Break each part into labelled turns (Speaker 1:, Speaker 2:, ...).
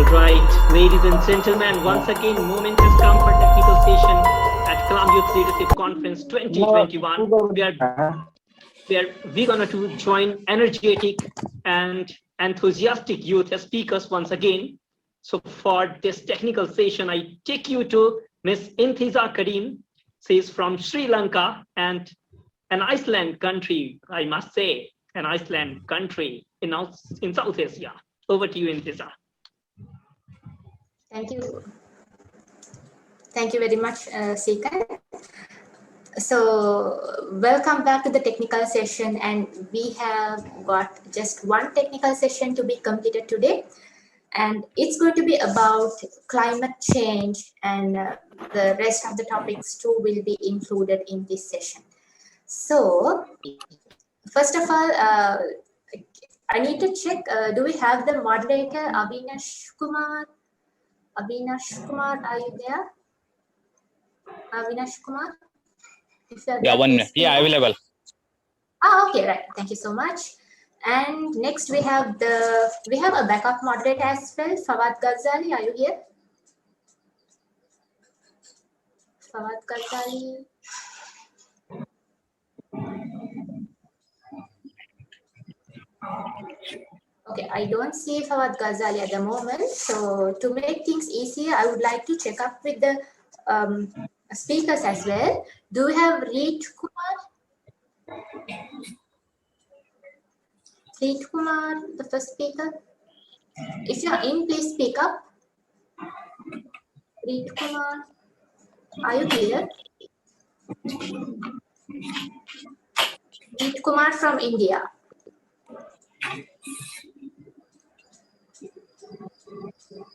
Speaker 1: All right, ladies and gentlemen, once again, moment has come for technical session at Kalam Youth Leadership Conference 2021, where we're gonna to join energetic and enthusiastic youth as speakers once again. So for this technical session, I take you to Miss Intiza Karim. She is from Sri Lanka and an Iceland country, I must say, an Iceland country in South Asia. Over to you, Intiza.
Speaker 2: Thank you. Thank you very much, Seekan. So welcome back to the technical session, and we have got just one technical session to be completed today, and it's going to be about climate change, and the rest of the topics too will be included in this session. So first of all, I need to check, do we have the moderator, Avinash Kumar? Avinash Kumar, are you there? Avinash Kumar?
Speaker 3: Yeah, 1 minute. Yeah, available.
Speaker 2: Ah, okay, right. Thank you so much. And next we have a backup moderator as well, Fawad Ghazali. Are you here? Fawad Ghazali. Okay, I don't see Fawad Ghazali at the moment. So to make things easier, I would like to check up with the speakers as well. Do we have Reet Kumar? Reet Kumar, the first speaker. If you are in, please speak up. Reet Kumar, are you here? Reet Kumar from India.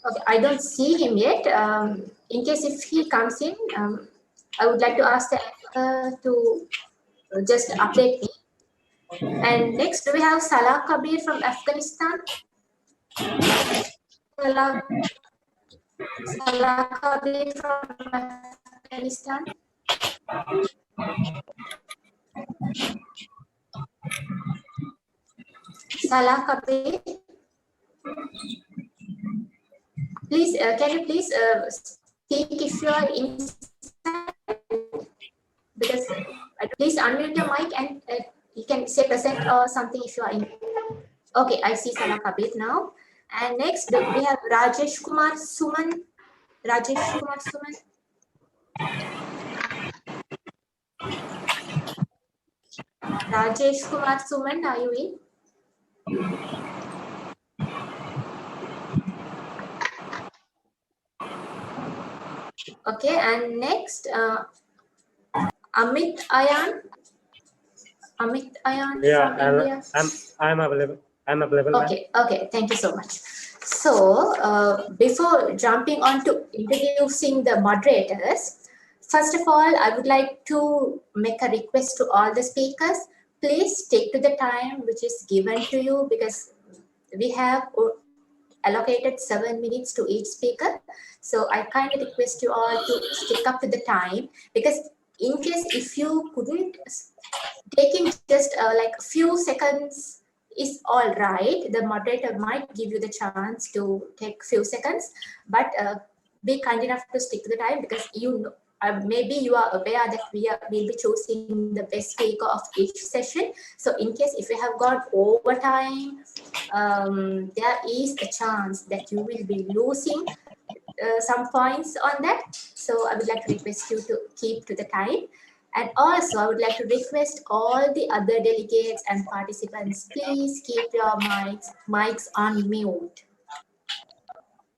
Speaker 2: Okay, I don't see him yet. In case if he comes in, I would like to ask the anchor to just update me. And next we have Salah Kabir from Afghanistan. Salah Kabir from Afghanistan. Salah Kabir. Please, can you please speak if you are inside? Because please unmute your mic and you can say present or something if you are in. Okay, I see Salah Kabir now. And next we have Rajesh Kumar Suman. Rajesh Kumar Suman. Rajesh Kumar Suman, are you in? Okay, and next Amit Ayan. Amit Ayan from India.
Speaker 4: I'm available. I'm available.
Speaker 2: Okay, okay, thank you so much. So before jumping on to introducing the moderators, first of all, I would like to make a request to all the speakers. Please stick to the time which is given to you, because we have allocated 7 minutes to each speaker. So I kindly request you all to stick up to the time, because in case if you couldn't, taking just like a few seconds is all right. The moderator might give you the chance to take few seconds, but be kind enough to stick to the time, because you know, maybe you are aware that we'll be choosing the best speaker of each session. So in case if you have gone over time, there is a chance that you will be losing some points on that. So I would like to request you to keep to the time. And also, I would like to request all the other delegates and participants, please keep your mics on mute.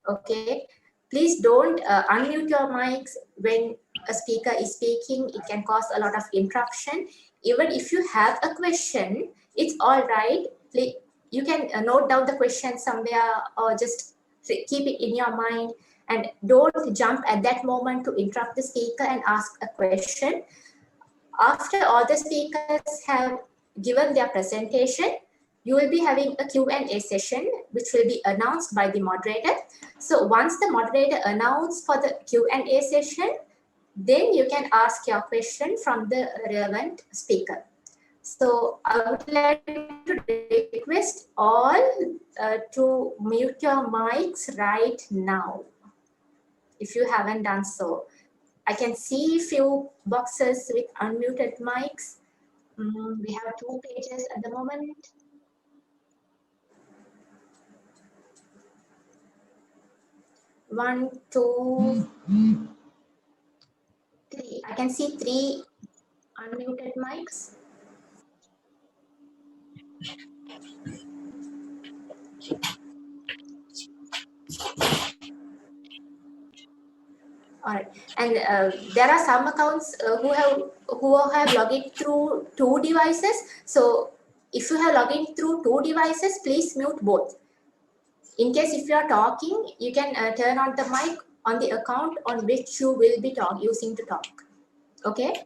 Speaker 2: Okay, please don't unmute your mics when a speaker is speaking. It can cause a lot of interruption. Even if you have a question, it's all right. Please, you can note down the question somewhere, or just keep it in your mind, and don't jump at that moment to interrupt the speaker and ask a question. After all the speakers have given their presentation, you will be having a Q&A session, which will be announced by the moderator. So once the moderator announces for the Q&A session, then you can ask your question from the relevant speaker. So I would like to request all to mute your mics right now if you haven't done so. I can see few boxes with unmuted mics. We have 2 pages at the moment. One, two, three. I can see 3 unmuted mics. All right, and there are some accounts who have logged in through 2 devices. So if you have logged in through 2 devices, please mute both. In case if you are talking, you can turn on the mic on the account on which you will be using to talk. Okay.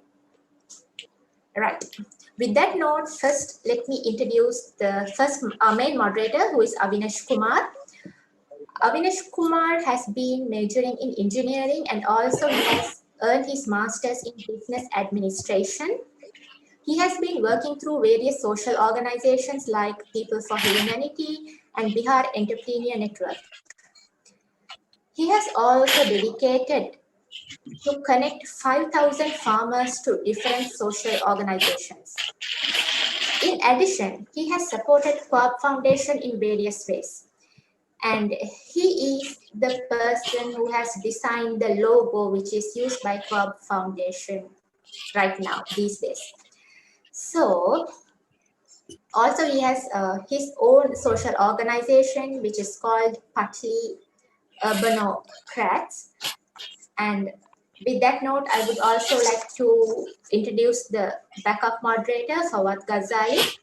Speaker 2: Right. With that note, first let me introduce the first main moderator, who is Avinash Kumar. Avinash Kumar has been majoring in engineering and also he has earned his master's in business administration. He has been working through various social organizations like People for Humanity and Bihar Entrepreneur Network. He has also dedicated to connect 5,000 farmers to different social organizations. In addition, he has supported Co-op Foundation in various ways. And he is the person who has designed the logo which is used by Co-op Foundation right now, these days. So, also he has his own social organization which is called Patli Urbanocrats. And with that note, I would also like to introduce the backup moderator, Fawad Ghazali.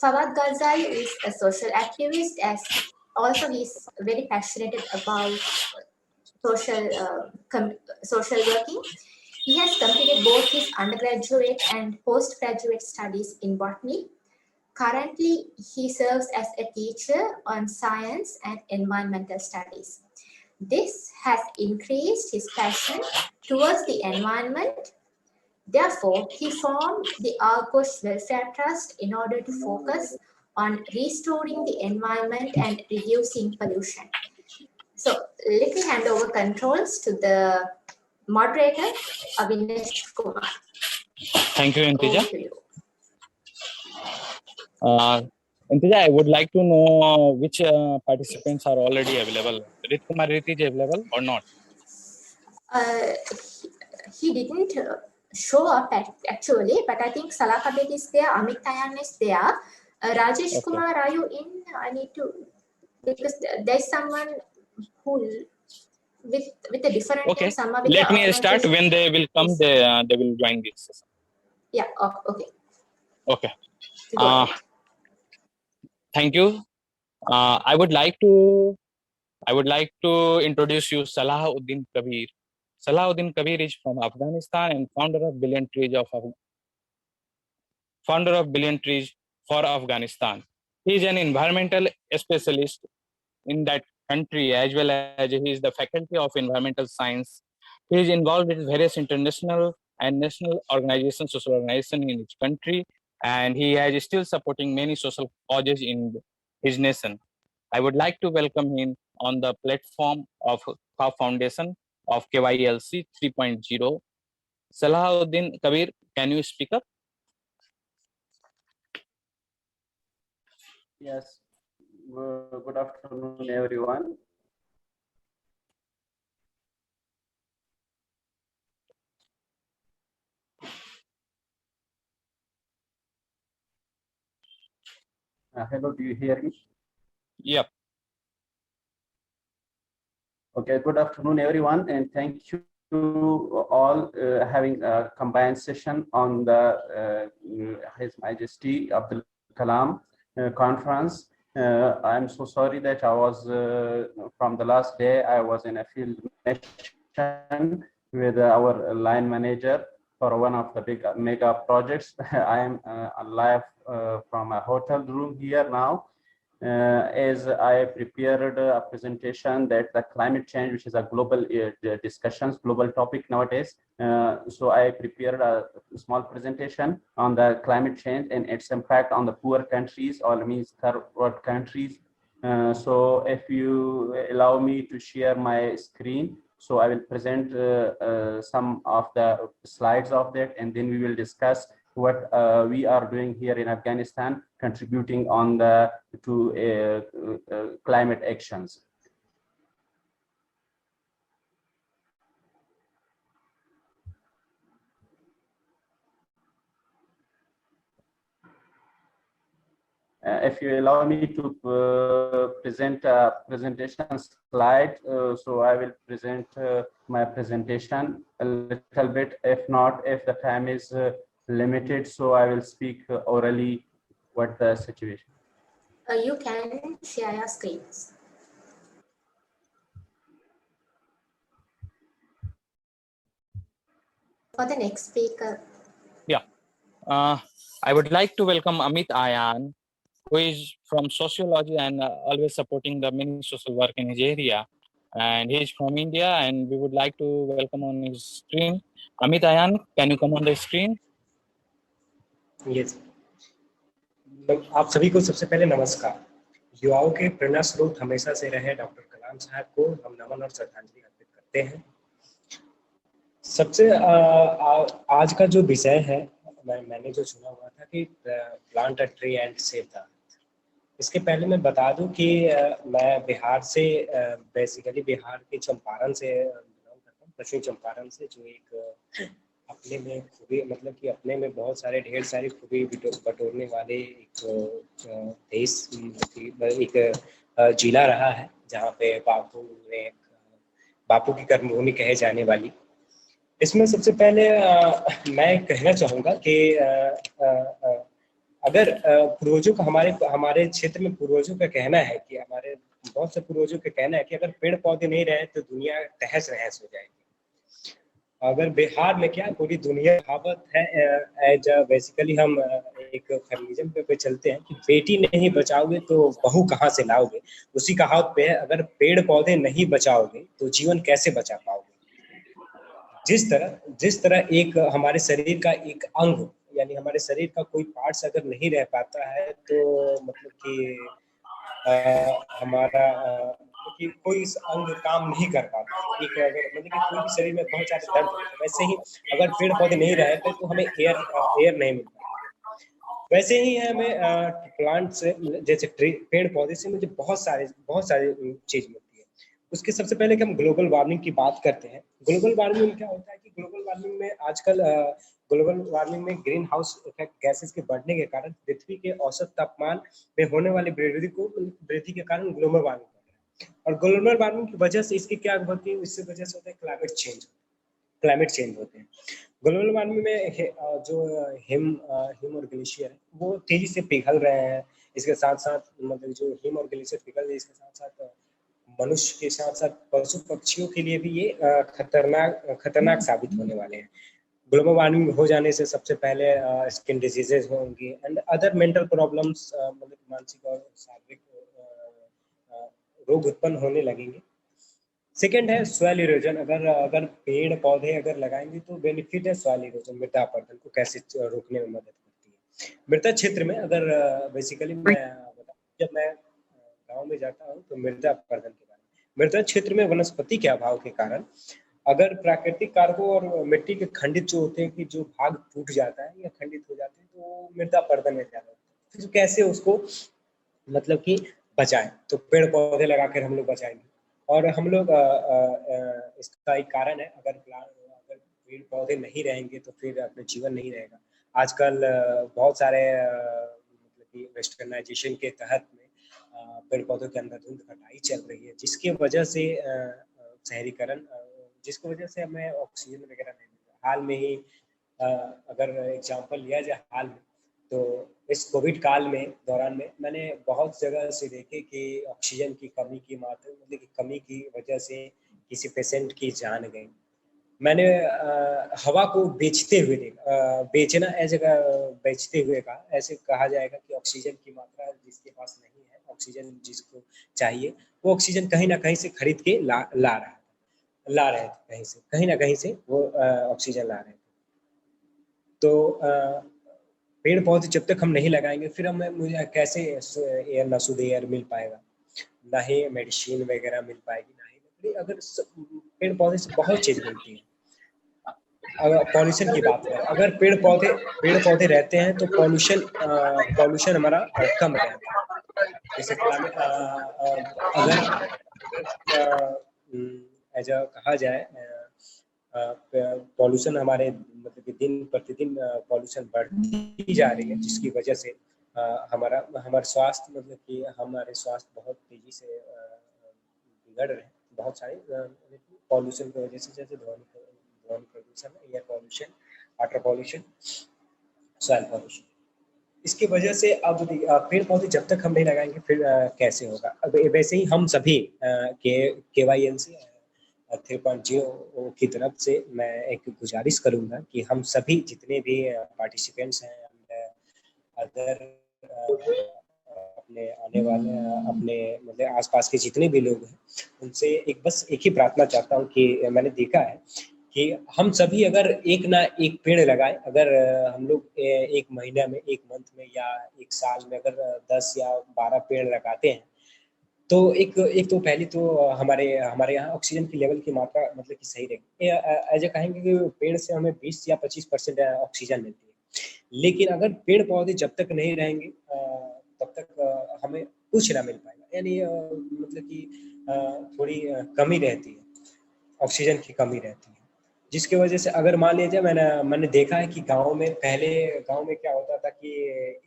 Speaker 2: Fawad Ghazali is a social activist, as also he's very passionate about social working. He has completed both his undergraduate and postgraduate studies in botany. Currently, he serves as a teacher on science and environmental studies. This has increased his passion towards the environment. Therefore, he formed the Argosh Welfare Trust in order to focus on restoring the environment and reducing pollution. So let me hand over controls to the moderator, Avinash Kumar.
Speaker 3: Thank you, Intija. Intija, I would like to know which participants are already available. Rit Kumar Riti is available or not?
Speaker 2: He didn't show up actually, but I think Salakabet is there, Amit Tayan is there. Rajesh Kumar, are you in? I need to, because there's someone who with a different name.
Speaker 3: Let me start. When they will come, they will join this session.
Speaker 2: Yeah. Oh, okay.
Speaker 3: Okay. Thank you. I would like to introduce you Salahuddin Kabir. Salahuddin Kabir is from Afghanistan and founder of Billion Trees for Afghanistan. He is an environmental specialist in that country, as well as he is the faculty of environmental science. He is involved with various international and national organizations, social organizations in each country, and he is still supporting many social causes in his nation. I would like to welcome him on the platform of Co-op Foundation of KYLC 3.0. Salahuddin Kabir, can you speak up?
Speaker 5: Yes. Good afternoon, everyone. Hello, do you hear me?
Speaker 3: Yep.
Speaker 5: Okay, good afternoon, everyone, and thank you to all having a combined session on the His Majesty Abdul Kalam conference. I'm so sorry that I was, from the last day, I was in a field mission with our line manager for one of the big mega projects. I am live from a hotel room here now. As I prepared a presentation that the climate change, which is a global global topic nowadays. So I prepared a small presentation on the climate change and its impact on the poor countries, or means third world countries, So if you allow me to share my screen, so I will present some of the slides of that, and then we will discuss what we are doing here in Afghanistan, contributing on the to climate actions. If you allow me to present a presentation slide, so I will present my presentation a little bit. If not, if the time is limited, so I will speak orally what the situation.
Speaker 2: You can share your screens. For the next speaker.
Speaker 3: I would like to welcome Amit Ayan, who is from sociology and always supporting the many social work in his area. And he is from India, and we would like to welcome on his screen. Amit Ayan, can you come on the screen?
Speaker 4: Yes. आप सभी को सबसे पहले नमस्कार। युवाओं के प्रेरणा स्रोत हमेशा से रहे डॉक्टर कलाम साहब को हम नमन और श्रद्धांजलि अर्पित करते हैं। सबसे आज का जो विषय है मैंने जो चुना हुआ था कि plant a tree and save the earth. इसके पहले मैं बता दूं कि मैं बिहार से बेसिकली बिहार के चंपारण से बिलोंग करता हूँ, पश्चिमी चंपारण से, जो एक अपने में खूबी मतलब कि अपने में बहुत सारे ढेर सारी खूबी बटोरने वाले एक देश एक जिला रहा है, जहाँ पे बापू की कर्मभूमि कहे जाने वाली। इसमें सबसे पहले मैं कहना चाहूँगा कि अगर पूर्वजों का हमारे क्षेत्र में पूर्वजों का कहना है कि हमारे बहुत से पूर्वजों का कहना है कि अगर पेड़ पौधे नहीं रहे तो दुनिया तहस नहस हो जाएगी। अगर बिहार में क्या पूरी दुनिया कहावत है, एज बेसिकली हम एक फेमिनिज्म पे चलते हैं कि बेटी नहीं बचाओगे तो बहू कहाँ से लाओगे। उसी कहावत पे है, अगर पेड़ पौधे नहीं बचाओगे तो जीवन कैसे बचा पाओगे। जिस तरह एक हमारे शरीर का एक अंग यानी हमारे शरीर का कोई पार्ट्स अगर नहीं रह पाता है तो मतलब कि हमारा कि कोई अंग काम नहीं कर पाता। एक अगर मतलब कि कोई भी शरीर में बहुत सारे दर्द होते हैं, वैसे ही अगर पेड़ पौधे नहीं रहे तो हमें एयर नहीं मिल पाएंगे। वैसे ही है हमें प्लांट से जैसे पेड़ पौधे से मुझे बहुत सारे चीज मिलती है। उसके सबसे पहले कि हम ग्लोबल वार्मिंग की बात करते हैं। ग्लोबल वार्मिंग में क्या होता है कि ग्लोबल वार्मिंग में आजकल ग्लोबल वार्मिंग में ग्रीन हाउस इफेक्ट गैसेस के बढ़ने के कारण पृथ्वी के औसत तापमान में होने वाली वृद्धि के कारण ग्लोबल वार्मिंग बढ़ रहा है। और ग्लोबल वार्मिंग की वजह से इसकी क्या होती है, इससे वजह से होता है क्लाइमेट चेंज होते हैं। ग्लोबल वार्मिंग में जो हिम और ग्लेशियर है वो तेजी से पिघल रहे हैं। इसके साथ साथ मतलब जो हिम और ग्लेशियर पिघल रहे हैं, इसके साथ साथ मनुष्य के साथ साथ पशु पक्षियों के लिए भी ये खतरनाक साबित होने वाले हैं। ग्लोबल वार्मिंग हो जाने से सबसे पहले स्किन डिजीजेज होंगी एंड अदर मेंटल प्रॉब्लम्स, मतलब मानसिक और शारीरिक रोग उत्पन्न होने लगेंगे। सेकेंड है सॉइल इरोजन। अगर पेड़ पौधे अगर लगाएंगे तो बेनिफिट है सॉइल इरोजन, मृदा अपरदन को कैसे रोकने में मदद करती है। मृदा क्षेत्र में अगर बेसिकली जब मैं गाँव में जाता हूँ तो मृदा अपरदन के कारण, मृदा क्षेत्र में वनस्पति के अभाव के कारण अगर प्राकृतिक कारकों और मिट्टी के खंडित जो होते हैं कि जो भाग टूट जाता है या खंडित हो जाते हैं तो मृदा अपरदन में ज्यादा होता है। फिर कैसे उसको मतलब कि बचाएं, तो पेड़ पौधे लगाकर हम लोग बचाएंगे। और हम लोग इसका एक कारण है, अगर पेड़ पौधे नहीं रहेंगे तो फिर अपने जीवन नहीं रहेगा। आजकल बहुत सारे मतलब कि वेस्टर्नाइजेशन के तहत में पेड़ पौधों के अंधाधुंध कटाई चल रही है, जिसकी वजह से शहरीकरण, जिसकी वजह से हमें ऑक्सीजन वगैरह नहीं मिल रहा। हाल में ही अगर एग्जांपल लिया जाए हाल में, तो इस कोविड काल में दौरान में मैंने बहुत जगह से देखे कि ऑक्सीजन की कमी की मात्रा मतलब कि कमी की वजह से किसी पेशेंट की जान गई। मैंने हवा को बेचते हुए देखा, बेचना बेचते हुए कहा, ऐसे कहा जाएगा कि ऑक्सीजन की मात्रा जिसके पास नहीं है, ऑक्सीजन जिसको चाहिए वो ऑक्सीजन कहीं ना कहीं से खरीद के ला रहे थे, कहीं ना कहीं से वो ऑक्सीजन ला रहे थे। तो पेड़ पौधे जब तक हम नहीं लगाएंगे फिर मुझे कैसे एयर शुद्ध एयर मिल पाएगा। ना ही मेडिसिन वगैरह मिल पाएगी, ना ही लकड़ी। अगर पेड़ पौधे से बहुत चीज मिलती है। अगर पॉल्यूशन की बात करें, अगर पेड़ पौधे रहते हैं तो पॉल्यूशन हमारा कम रहता है। जैसे अगर एज कहा जाए, पॉल्यूशन हमारे मतलब कि दिन प्रतिदिन पॉल्यूशन बढ़ती जा रही है, जिसकी वजह से हमारा स्वास्थ्य मतलब कि हमारे स्वास्थ्य बहुत तेजी से बिगड़ रहे हैं। बहुत सारे पॉल्यूशन की वजह से, जैसे ध्वनि प्रदूषण, air pollution, water pollution, soil pollution. इसकी वजह से अब पेड़ पौधे जब तक हम नहीं लगाएंगे फिर कैसे होगा। अब वैसे ही हम सभी KYNC 3.0 की तरफ से मैं एक गुजारिश करूंगा कि हम सभी जितने भी पार्टिसिपेंट्स हैं, अदर अपने आने वाले अपने मतलब आसपास के जितने भी लोग हैं, उनसे बस एक ही प्रार्थना चाहता हूँ कि मैंने देखा है कि हम सभी अगर एक ना एक पेड़ लगाएं। अगर हम लोग एक महीने में, एक मंथ में या एक साल में अगर 10 या 12 पेड़ लगाते हैं तो एक तो पहली तो हमारे यहाँ ऑक्सीजन की लेवल की मात्रा मतलब कि सही रहेगी। ऐसे कहेंगे कि पेड़ से हमें 20 या 25% ऑक्सीजन मिलती है, लेकिन अगर पेड़ पौधे जब तक नहीं रहेंगे तब तक हमें कुछ ना मिल पाएगा। यानी मतलब कि थोड़ी कमी रहती है, ऑक्सीजन की कमी रहती है, जिसकी वजह से अगर मान लीजिए मैंने देखा है कि गांव में क्या होता था कि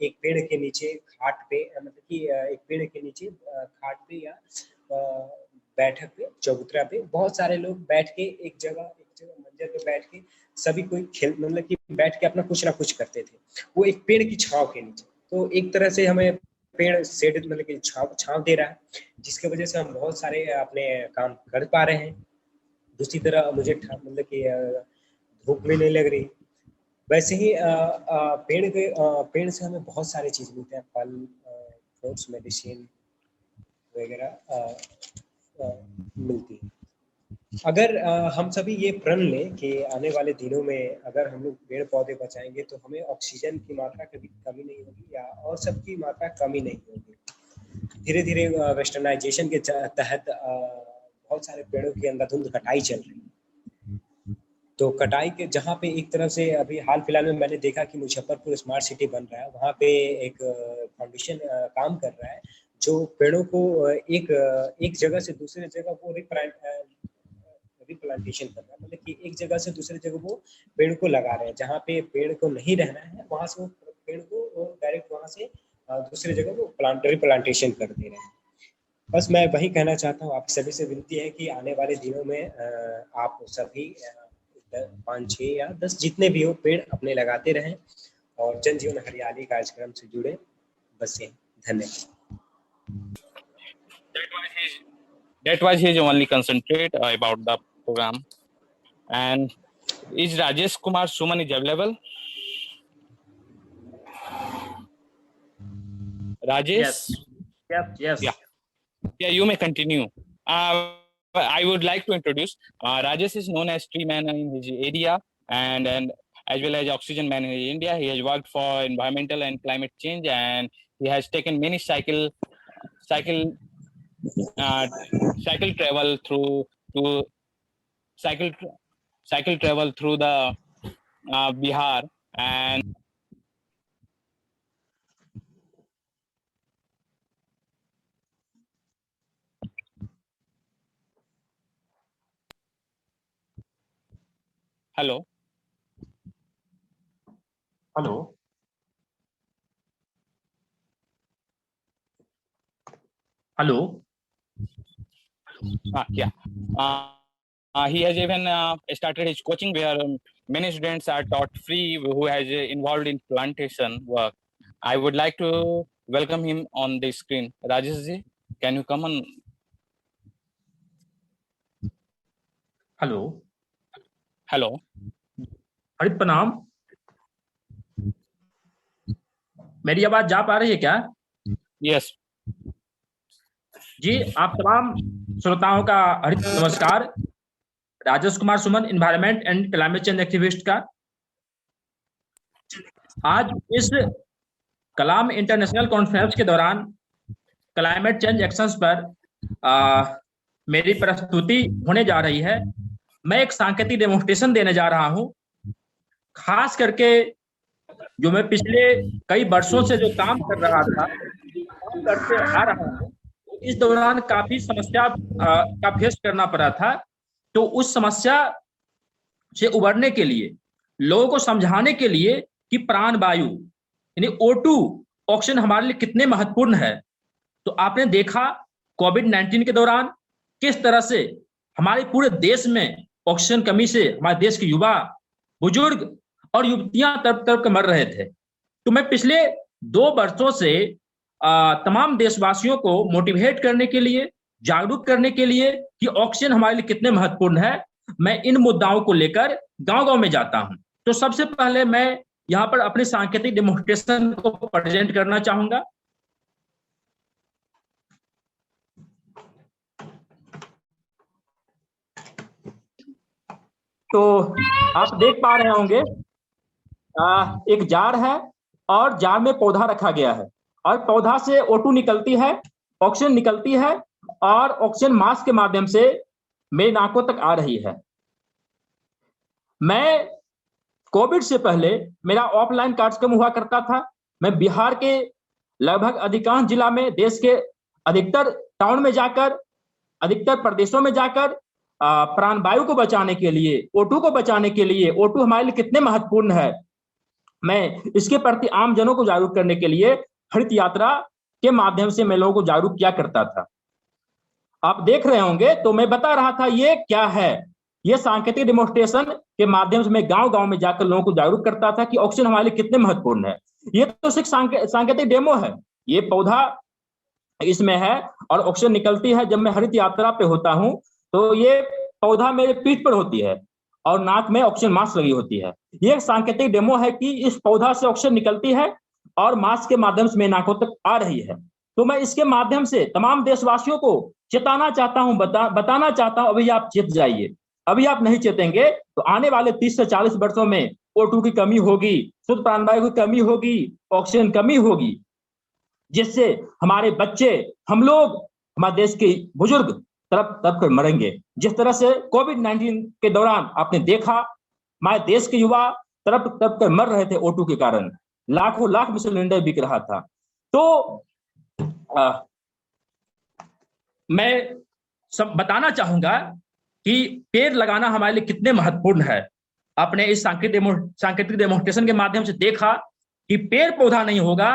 Speaker 4: एक पेड़ के नीचे खाट पे मतलब कि एक पेड़ के नीचे खाट पे या बैठक पे, चबूतरा पे बहुत सारे लोग बैठ के एक जगह मंजर पे बैठ के सभी कोई खेल मतलब कि बैठ के अपना कुछ ना कुछ करते थे, वो एक पेड़ की छांव के नीचे। तो एक तरह से हमें पेड़ शेड मतलब कि छांव दे रहा है, जिसकी वजह से हम बहुत सारे अपने काम कर पा रहे हैं। दूसरी तरह मुझे मतलब कि धूप भी नहीं लग रही। वैसे ही पेड़ से हमें बहुत सारी चीज मिलते हैं, फल, फ्रूट्स, मेडिसिन वगैरह मिलती है। अगर हम सभी ये प्रण लें कि आने वाले दिनों में अगर हम लोग पेड़ पौधे बचाएंगे तो हमें ऑक्सीजन की मात्रा कभी कमी नहीं होगी या और सबकी मात्रा कमी नहीं होगी। धीरे धीरे वेस्टर्नाइजेशन के तहत बहुत सारे पेड़ों की अंधाधुंध कटाई चल रही है। तो कटाई के जहाँ पे एक तरफ से अभी हाल फिलहाल में मैंने देखा कि मुजफ्फरपुर स्मार्ट सिटी बन रहा है, वहाँ पे एक फाउंडेशन काम कर रहा है जो पेड़ों को एक जगह से दूसरे जगह वो रिप्लांटेशन कर रहा है। मतलब कि एक जगह से दूसरी जगह वो पेड़ को लगा रहे हैं, जहाँ पे पेड़ को नहीं रहना है वहाँ से वो पेड़ को डायरेक्ट वहाँ से दूसरी जगह वो रिप्लांटेशन कर दे रहे हैं। बस मैं वही कहना चाहता हूँ, आप सभी से विनती है कि आने वाले दिनों में आप सभी 5, 6 या 10 जितने भी हो पेड़ अपने लगाते रहें और जन जीवन हरियाली कार्यक्रम से जुड़े। बस ये, धन्यवाद।
Speaker 3: That was his only concentrate about the program. And is Rajesh Kumar Suman is available? Rajesh?
Speaker 1: Yes.
Speaker 3: Yeah, you may continue. I would like to introduce Rajesh is known as tree man in his area and as well as oxygen man in India. He has worked for environmental and climate change, and he has taken many cycle travel through the Bihar and hello. Yeah. He has even started his coaching where many students are taught free who has involved in plantation work. I would like to welcome him on the screen. Rajesh ji, can you come on?
Speaker 6: Hello
Speaker 3: हरित
Speaker 6: प्रणाम, मेरी आवाज जा पा रही है क्या?
Speaker 3: Yes
Speaker 6: जी, आप तमाम श्रोताओं का हरित नमस्कार। Rajesh Kumar Suman, environment and climate change activist का आज इस कलाम इंटरनेशनल कॉन्फ्रेंस के दौरान क्लाइमेट चेंज एक्शंस पर मेरी प्रस्तुति होने जा रही है। मैं एक सांकेतिक डेमोन्स्ट्रेशन देने जा रहा हूं, खास करके जो मैं पिछले कई वर्षों से जो काम कर रहा था, काम करते आ रहा हूं, इस दौरान काफी समस्या का फेस करना पड़ा था। तो उस समस्या से उबरने के लिए, लोगों को समझाने के लिए कि प्राण वायु यानी O2 ऑक्सीजन हमारे लिए कितने महत्वपूर्ण है, तो आपने देखा कोविड-19 के दौरान किस तरह से हमारे पूरे देश में ऑक्सीजन कमी से हमारे देश के युवा, बुजुर्ग और युवतियां तरफ तरफ मर रहे थे। तो मैं पिछले 2 वर्षों से तमाम देशवासियों को मोटिवेट करने के लिए, जागरूक करने के लिए कि ऑक्सीजन हमारे लिए कितने महत्वपूर्ण है, मैं इन मुद्दाओं को लेकर गांव-गांव में जाता हूं। तो सबसे पहले मैं यहाँ पर अपने सांकेतिक डेमोन्स्ट्रेशन को प्रेजेंट करना चाहूंगा। तो आप देख पा रहे होंगे एक जार है और जार में पौधा रखा गया है और पौधा से O2 निकलती है, ऑक्सीजन निकलती है और ऑक्सीजन मास्क के माध्यम से मेरी नाकों तक आ रही है। मैं कोविड से पहले मेरा ऑफलाइन कार्यक्रम हुआ करता था। मैं बिहार के लगभग अधिकांश जिला में, देश के अधिकतर टाउन में जाकर, अधिकतर प्रदेशों में जाकर प्राण वायु को बचाने के लिए, O2 को बचाने के लिए, O2 हमारे लिए कितने महत्वपूर्ण है, मैं इसके प्रति आम जनों को जागरूक करने के लिए हरित यात्रा के माध्यम से मैं लोगों को जागरूक किया करता था। आप देख रहे होंगे, तो मैं बता रहा था ये क्या है। ये सांकेतिक डेमोन्स्ट्रेशन के माध्यम से मैं गांव-गांव में जाकर लोगों को जागरूक करता था कि ऑक्सीजन हमारे लिए कितने महत्वपूर्ण है। ये तो सिर्फ सांकेतिक डेमो है, ये पौधा इसमें है और ऑक्सीजन निकलती है। जब मैं हरित यात्रा पे होता हूं तो ये पौधा मेरे पीठ पर होती है और नाक में ऑक्सीजन मास्क लगी होती है। ये सांकेतिक डेमो है कि इस पौधा से ऑक्सीजन निकलती है और मास्क के माध्यम से मेरी नाकों तक आ रही है। तो मैं इसके माध्यम से तमाम देशवासियों को चेताना चाहता हूं, बताना चाहता हूं, अभी आप चेत जाइए। अभी आप नहीं चेतेंगे तो आने वाले 30 से 40 वर्षों में O2 की कमी होगी, शुद्ध प्राणवायु की कमी होगी, ऑक्सीजन कमी होगी, जिससे हमारे बच्चे, हम लोग, हमारे देश के बुजुर्ग तरफ कर मरेंगे। जिस तरह से कोविड-19 के दौरान आपने देखा, हमारे देश के युवा तरफ कर मर रहे थे O2 के कारण, लाखों लाख में सिलेंडर बिक रहा था। तो मैं सब बताना चाहूंगा कि पेड़ लगाना हमारे लिए कितने महत्वपूर्ण है। आपने इस सांकेतिक डेमोन्स्ट्रेशन के माध्यम से देखा कि पेड़ पौधा नहीं होगा,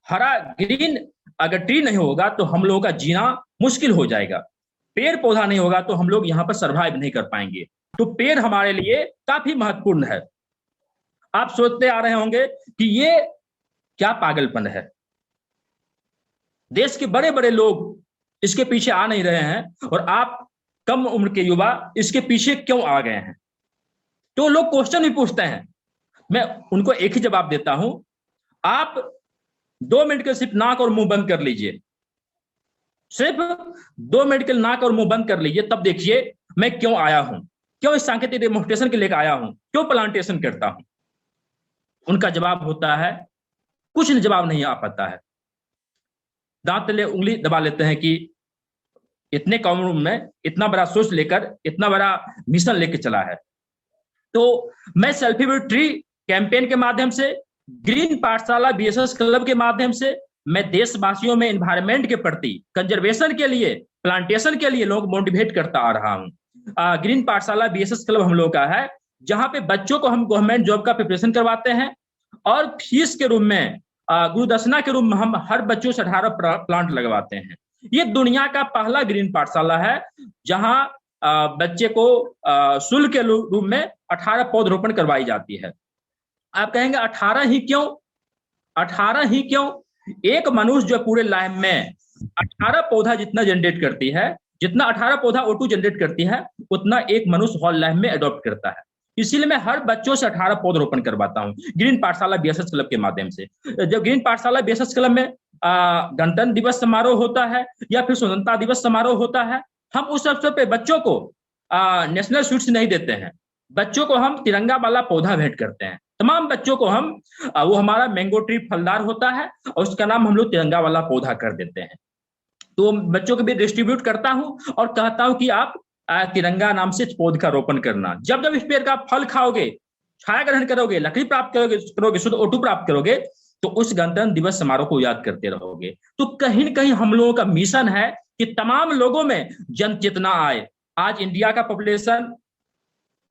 Speaker 6: हरा ग्रीन अगर ट्री नहीं होगा तो हम लोगों का जीना मुश्किल हो जाएगा। पेड़ पौधा नहीं होगा तो हम लोग यहाँ पर सर्वाइव नहीं कर पाएंगे। तो पेड़ हमारे लिए काफी महत्वपूर्ण है। आप सोचते आ रहे होंगे कि ये क्या पागलपन है, देश के बड़े बड़े लोग इसके पीछे आ नहीं रहे हैं और आप कम उम्र के युवा इसके पीछे क्यों आ गए हैं। तो लोग क्वेश्चन भी पूछते हैं, मैं उनको एक ही जवाब देता हूं, आप 2 मिनट के सिर्फ नाक और मुंह बंद कर लीजिए, सिर्फ 2 मिनट के नाक और मुंह बंद कर लीजिए, तब देखिए मैं क्यों आया हूं, क्यों इस सांकेतिक डेमोन्स्ट्रेशन के लेकर आया हूं, क्यों प्लांटेशन करता हूं। उनका जवाब होता है, कुछ जवाब नहीं आ पाता है, दांत तले उंगली दबा लेते हैं कि इतने कम उम्र में इतना बड़ा सोच लेकर इतना बड़ा मिशन लेके चला है। तो मैं सेल्फी विद ट्री कैंपेन के माध्यम से, ग्रीन पाठशाला BSS क्लब के माध्यम से मैं देशवासियों में एनवायरनमेंट के प्रति, कंजर्वेशन के लिए, प्लांटेशन के लिए लोग मोटिवेट करता आ रहा हूं। ग्रीन पाठशाला BSS क्लब हम लोग का है, जहां पे बच्चों को हम गवर्नमेंट जॉब का प्रिपरेशन करवाते हैं और फीस के रूप में, गुरुदक्षिणा के रूप में हम हर बच्चों से 18 प्लांट लगवाते हैं। ये दुनिया का पहला ग्रीन पाठशाला है जहां बच्चे को शुल्क के रूप में 18 पौधरोपण करवाई जाती है। आप कहेंगे 18 ही क्यों? 18 ही क्यों? एक मनुष्य जो पूरे लाइफ में 18 पौधा जितना जनरेट करती है, जितना 18 पौधा O2 जनरेट करती है, उतना एक मनुष्य हॉल लाइफ में अडॉप्ट करता है। इसीलिए मैं हर बच्चों से 18 पौधरोपण करवाता हूं ग्रीन पाठशाला BSS क्लब के माध्यम से। जब ग्रीन पाठशाला BSS क्लब में गणतंत्र दिवस समारोह होता है या फिर स्वतंत्रता दिवस समारोह होता है, हम उस अवसर पे बच्चों को नेशनल स्वीट्स नहीं देते हैं, बच्चों को हम तिरंगा वाला पौधा भेंट करते हैं। तमाम बच्चों को हम वो हमारा मैंगो ट्री फलदार होता है और उसका नाम हम लोग तिरंगा वाला पौधा कर देते हैं। तो बच्चों के बीच डिस्ट्रीब्यूट करता हूं और कहता हूं कि आप तिरंगा नाम से पौध का रोपण करना। जब जब इस पेड़ का फल खाओगे, छाया ग्रहण करोगे, लकड़ी प्राप्त करोगे, शुद्ध O2 प्राप्त करोगे, तो उस गणतंत्र दिवस समारोह को याद करते रहोगे। तो कहीं न कहीं हम लोगों का मिशन है कि तमाम लोगों में जन चेतना आए। आज इंडिया का पॉपुलेशन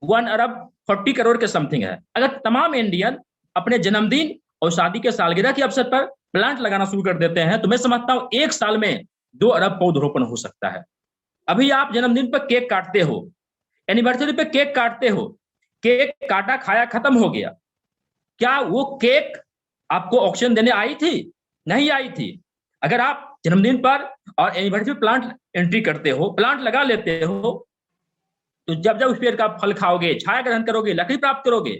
Speaker 6: 1 अरब 40 करोड़ के समथिंग है। अगर तमाम इंडियन अपने जन्मदिन और शादी के सालगिरह के अवसर पर प्लांट लगाना शुरू कर देते हैं, तो मैं समझता हूं 1 साल में 2 अरब पौधरोपण हो सकता है। अभी आप जन्मदिन पर केक काटते हो, एनिवर्सरी पे केक काटते हो, केक काटा खाया खत्म हो गया, क्या वो केक आपको ऑक्सीजन देने आई थी? नहीं आई थी। अगर आप जन्मदिन पर और एनिवर्सरी प्लांट एंट्री करते हो, प्लांट लगा लेते हो, तो जब जब उस पेड़ का फल खाओगे, छाया ग्रहण करोगे, लकड़ी प्राप्त करोगे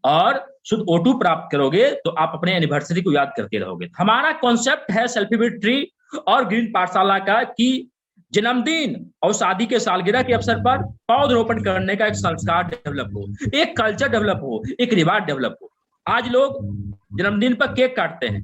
Speaker 6: और शुद्ध O2 प्राप्त करोगे, तो आप अपने एनिवर्सरी को याद करते रहोगे। हमारा कॉन्सेप्ट है सेल्फी विद ट्री और ग्रीन पाठशाला का कि जन्मदिन और शादी के सालगिरह के अवसर पर पौधरोपण करने का एक संस्कार डेवलप हो, एक कल्चर डेवलप हो, एक रिवाज डेवलप हो। आज लोग जन्मदिन पर केक काटते हैं,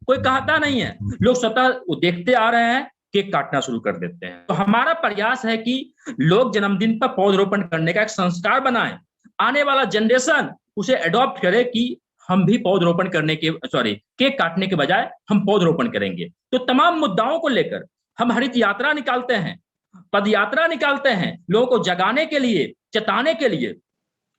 Speaker 6: कोई कहता नहीं है, लोग स्वतः देखते आ रहे हैं, केक काटना शुरू कर देते हैं। तो हमारा प्रयास है कि लोग जन्मदिन पर पौधरोपण करने का एक संस्कार बनाएं, आने वाला जनरेशन उसे अडॉप्ट करे कि हम भी पौधरोपण करने के केक काटने के बजाय हम पौधरोपण करेंगे। तो तमाम मुद्दाओं को लेकर हम हरित यात्रा निकालते हैं, पद यात्रा निकालते हैं, लोगों को जगाने के लिए, चेताने के लिए।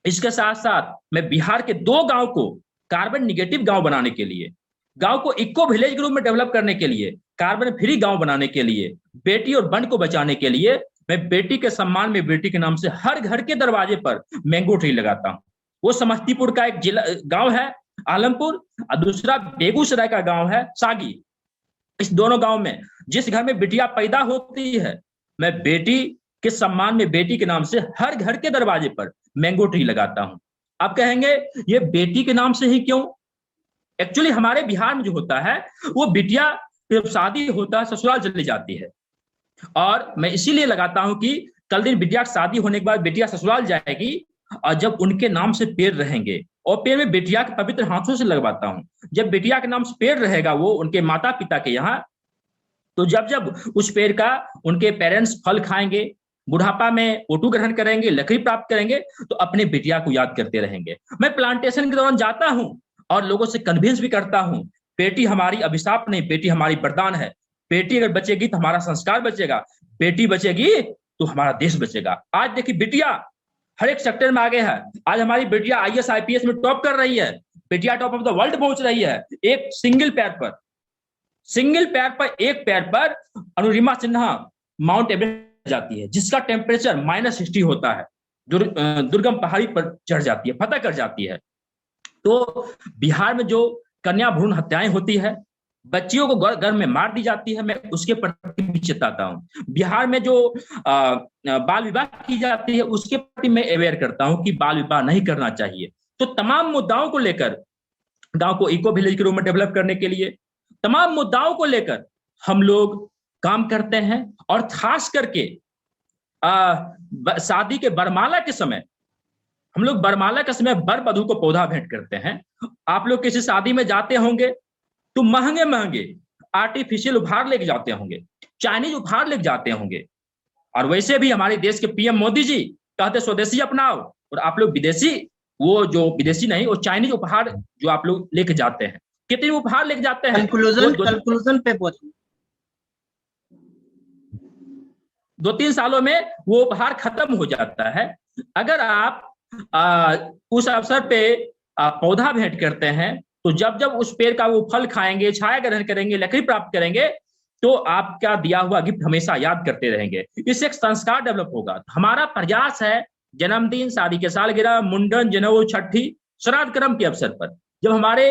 Speaker 6: इसके साथ साथ मैं बिहार के 2 गांव को कार्बन निगेटिव गांव बनाने के लिए, गांव को इको विलेज ग्रुप में डेवलप करने के लिए, कार्बन फ्री गांव बनाने के लिए, बेटी और वन को बचाने के लिए मैं बेटी के सम्मान में, बेटी के नाम से हर घर के दरवाजे पर मैंगो ट्री लगाता हूं। वो समस्तीपुर का एक जिला गांव है आलमपुर, और दूसरा बेगूसराय का गांव है सागी। इस दोनों गांव में जिस घर में बिटिया पैदा होती है, मैं बेटी के सम्मान में, बेटी के नाम से हर घर के दरवाजे पर मैंगो ट्री लगाता हूं। आप कहेंगे ये बेटी के नाम से ही क्यों? एक्चुअली हमारे बिहार में जो होता है, वो बिटिया जब शादी होता है ससुराल चली जाती है, और मैं इसीलिए लगाता हूं कि कल दिन बिटिया की शादी होने के बाद बिटिया ससुराल जाएगी, और जब उनके नाम से पेड़ रहेंगे, और पेड़ में बिटिया के पवित्र हाथों से लगवाता हूं, जब बिटिया के नाम से पेड़ रहेगा वो उनके माता पिता के यहाँ, तो जब जब उस पेड़ का उनके पेरेंट्स फल खाएंगे, बुढ़ापा में O2 ग्रहण करेंगे, लकड़ी प्राप्त करेंगे, तो अपने बिटिया को याद करते रहेंगे। मैं प्लांटेशन के दौरान जाता हूं और लोगों से कन्विंस भी करता हूं, बेटी हमारी अभिशाप नहीं, बेटी हमारी वरदान है। बेटी अगर बचेगी तो हमारा संस्कार बचेगा, बेटी बचेगी तो हमारा देश बचेगा। आज देखिए बिटिया हर एक सेक्टर में आगे है। आज हमारी बेटिया IAS IPS में टॉप कर रही है, बेटिया टॉप ऑफ द वर्ल्ड पहुंच रही है। एक सिंगल पैर पर अनुरिमा सिन्हा माउंट एवरेस्ट जाती है, जिसका टेम्परेचर -60 होता है, दुर्गम पहाड़ी पर चढ़ जाती है, फतह कर जाती है। तो बिहार में जो कन्या भ्रूण हत्याएं होती है, बच्चियों को घर में मार दी जाती है, मैं उसके प्रति भी चेताता हूं। बिहार में जो बाल विवाह की जाती है, उसके प्रति मैं अवेयर करता हूं कि बाल विवाह नहीं करना चाहिए। तो तमाम मुद्दाओं को लेकर, गांव को इको विलेज के रूप में डेवलप करने के लिए, तमाम मुद्दाओं को लेकर हम लोग काम करते हैं। और खास करके शादी के बरमाला के समय, हम लोग बरमाला के समय वर वधू को पौधा भेंट करते हैं। आप लोग किसी शादी में जाते होंगे तो महंगे महंगे आर्टिफिशियल उपहार लेके जाते होंगे, चाइनीज उपहार लेके जाते होंगे। और वैसे भी हमारे देश के PM मोदी जी कहते स्वदेशी अपनाओ, और आप लोग विदेशी, वो जो विदेशी नहीं, वो चाइनीज उपहार जो आप लोग लेके जाते हैं, कितने उपहार लेके जाते हैं?
Speaker 7: कंक्लूजन पे पहुंचे।
Speaker 6: 2-3 सालों में वो उपहार खत्म हो जाता है। अगर आप उस अवसर पे पौधा भेंट करते हैं, तो जब जब उस पेड़ का वो फल खाएंगे, छाया ग्रहण करेंगे, लकड़ी प्राप्त करेंगे, तो आपका दिया हुआ गिफ्ट हमेशा याद करते रहेंगे। इससे एक संस्कार डेवलप होगा। हमारा प्रयास है जन्मदिन, शादी के सालगिरह, मुंडन, जनेऊ, छठी, श्राद्ध कर्म के अवसर पर जब हमारे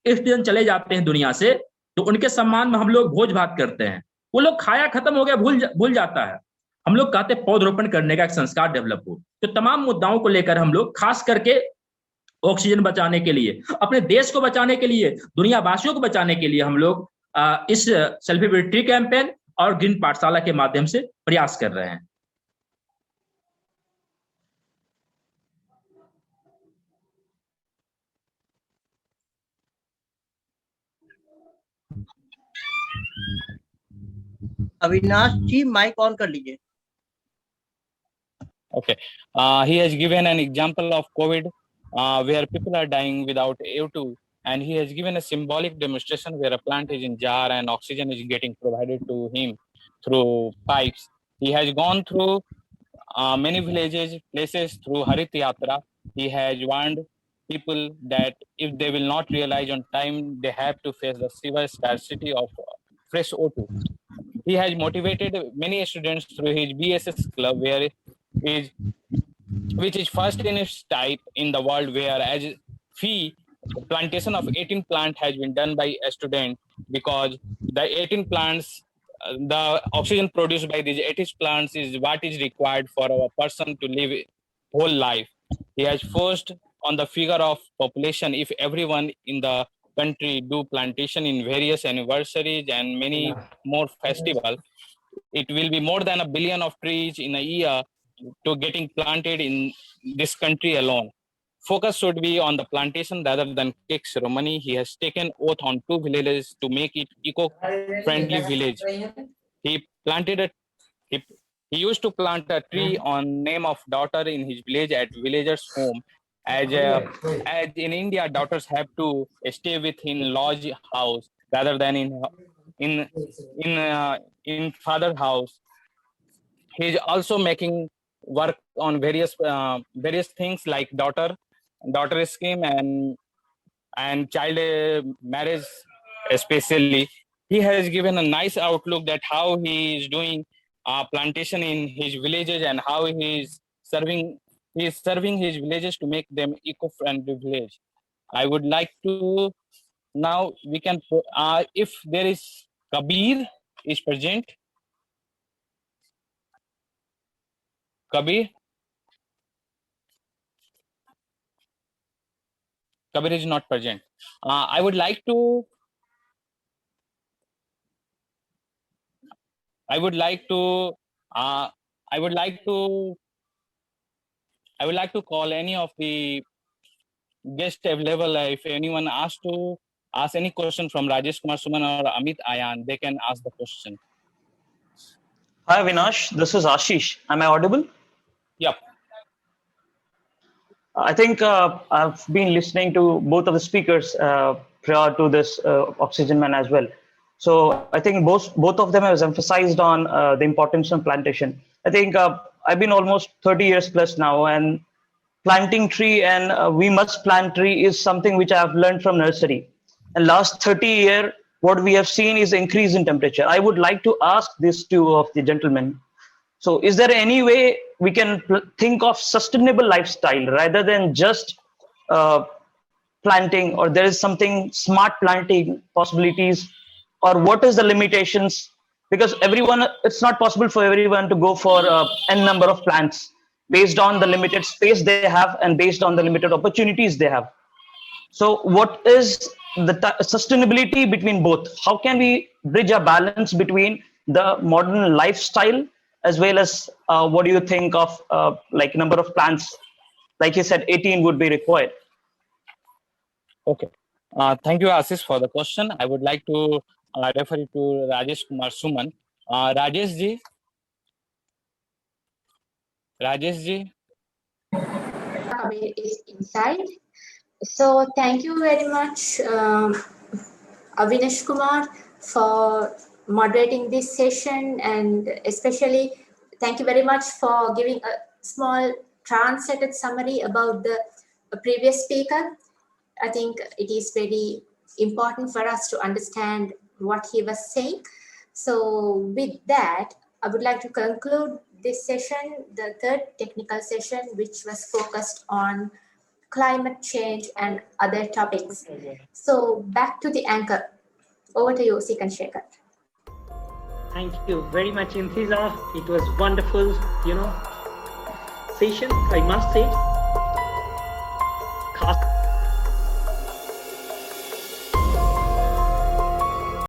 Speaker 6: इष्टजन चले जाते हैं दुनिया से, तो उनके सम्मान में हम लोग भोज भात करते हैं। वो लोग खाया खत्म हो गया, भूल जाता है। हम लोग कहते हैं पौधरोपण करने का एक संस्कार डेवलप हो। तो तमाम मुद्दाओं को लेकर हम लोग, खास करके ऑक्सीजन बचाने के लिए, अपने देश को बचाने के लिए, दुनिया वासियों को बचाने के लिए हम लोग इस सेल्फी विद ट्री कैंपेन और ग्रीन पाठशाला के माध्यम से प्रयास कर रहे हैं।
Speaker 7: अविनाश जी माइक ऑन कर लीजिए.
Speaker 3: Okay. He has given an example of COVID, where people are dying without O2, and he has given a symbolic demonstration where a plant is in jar and oxygen is getting provided to him through pipes. He has gone through many villages, places through Harit Yatra. He has warned people that if they will not realize on time, they have to face the severe scarcity of fresh O2. He has motivated many students through his BSS club, which is first in its type in the world, where as fee plantation of 18 plants has been done by a student, because the 18 plants, the oxygen produced by these 18 plants is what is required for a person to live whole life. He has forced on the figure of population. If everyone in the country do plantation in various anniversaries and many more festivals, it will be more than 1 billion of trees in a year to getting planted in this country alone. Focus should be on the plantation rather than cake ceremony. He has taken oath on 2 villages to make it eco-friendly village. He planted a he, he used to plant a tree on name of daughter in his village at villagers' home. As in India, daughters have to stay within lodge house rather than in father house. He is also making work on various things like daughter scheme and child marriage especially. He has given a nice outlook that how he is doing plantation in his villages and how he is serving his villages to make them eco-friendly village. I would like to now we can if there is Kabir is present. Kabir is not present. I would like to call any of the guests available. If anyone asks to ask any question from Rajesh Kumar Suman or Amit Ayan, they can ask the question.
Speaker 8: Hi Avinash, this is Ashish. Am I audible?
Speaker 3: Yep.
Speaker 8: I think I've been listening to both of the speakers prior to this Oxygen Man as well. So I think both of them have emphasized on the importance of plantation. I think I've been almost 30 years plus now, and planting tree and we must plant tree is something which I have learned from nursery. And last 30 years, what we have seen is increase in temperature. I would like to ask these two of the gentlemen. So is there any way we can think of sustainable lifestyle rather than just planting, or there is something smart planting possibilities, or what is the limitations? Because it's not possible for everyone to go for n number of plants based on the limited space they have and based on the limited opportunities they have. So what is the sustainability between both? How can we bridge a balance between the modern lifestyle as well as what do you think of like number of plants? Like you said, 18 would be required.
Speaker 3: Okay. Thank you, Ashish, for the question. I would like to refer you to Rajesh Kumar Suman. Rajesh ji.
Speaker 2: Kabir is inside. So thank you very much, Avinash Kumar, for moderating this session, and especially thank you very much for giving a small translated summary about the previous speaker. I think it is very important for us to understand what he was saying. So with that, I would like to conclude this session, the third technical session, which was focused on climate change and other topics. So back to the anchor. Over to you, Sikand Shekhar.
Speaker 1: Thank you very much, Intizar. It was wonderful, session, I must say.